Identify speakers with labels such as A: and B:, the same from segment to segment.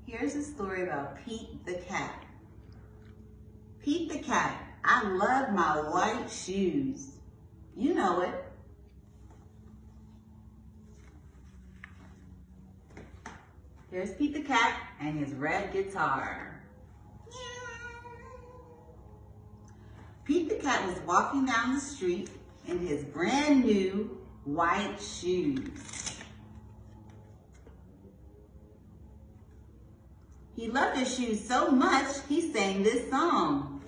A: Here's a story about Pete the cat. Pete the cat, I love my white shoes. You know it. Here's Pete the cat and his red guitar. Pete the cat was walking down the street in his brand new white shoes. He loved his shoes so much, he sang this song.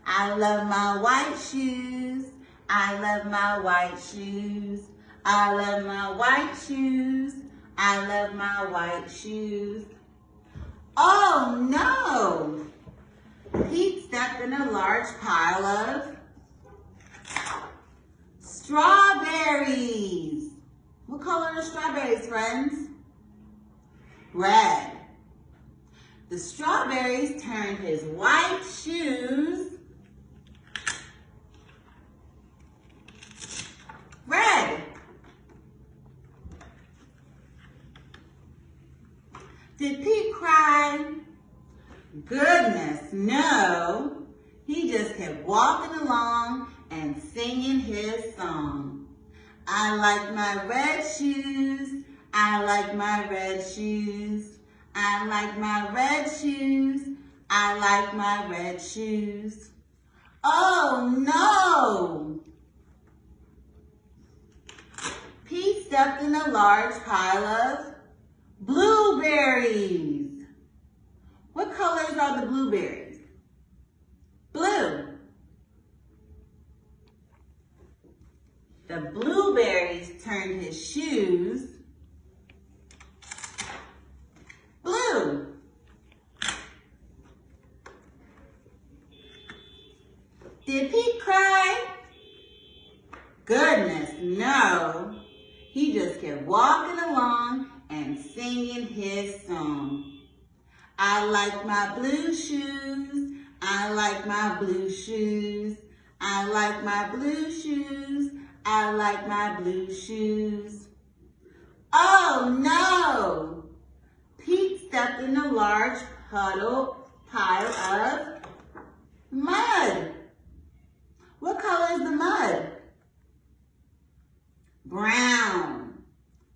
A: I love my white shoes. I love my white shoes. I love my white shoes. I love my white shoes. Oh no! Pete stepped in a large pile of strawberries. What color are strawberries, friends? Red. The strawberries turned his white shoes red. Did Pete cry? Goodness, no. He just kept walking along and singing his song. I like my red shoes. I like my red shoes. I like my red shoes. I like my red shoes. Oh no! Pete stepped in a large pile of blueberries. What colors are the blueberries? Blue. The blueberries turned his shoes blue. Did Pete cry? Goodness, no. He just kept walking along and singing his song. I like my blue shoes. I like my blue shoes. I like my blue shoes. I like my blue shoes. Oh no! Pete stepped in a large pile of mud. What color is the mud? Brown.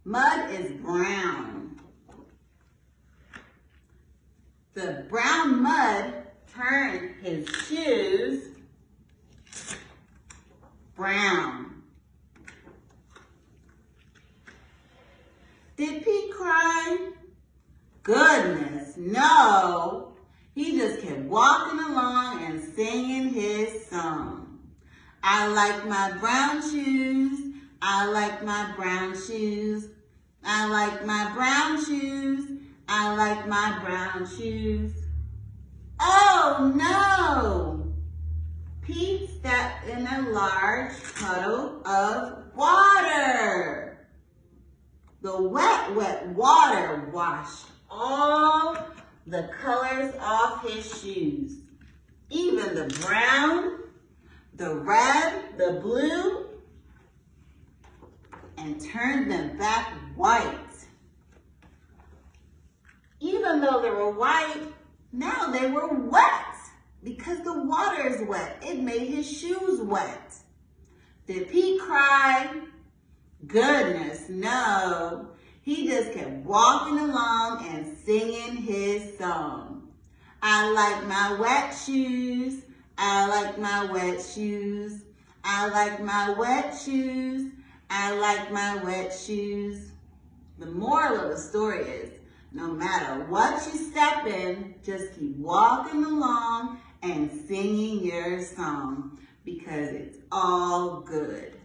A: Mud is brown. The brown mud turned his shoes brown. Did Pete cry? Goodness, no. He just kept walking along and singing his song. I like my brown shoes. I like my brown shoes. I like my brown shoes. I like my brown shoes. Oh no! Pete stepped in a large puddle of water. The wet, wet water washed all the colors off his shoes. Even the brown, the red, the blue, and turned them back white. Even though they were white, now they were wet because the water is wet. It made his shoes wet. Did Pete cry? Goodness, no. He just kept walking along and singing his song. I like my wet shoes. I like my wet shoes. I like my wet shoes. I like my wet shoes. The moral of the story is, no matter what you step in, just keep walking along and singing your song because it's all good.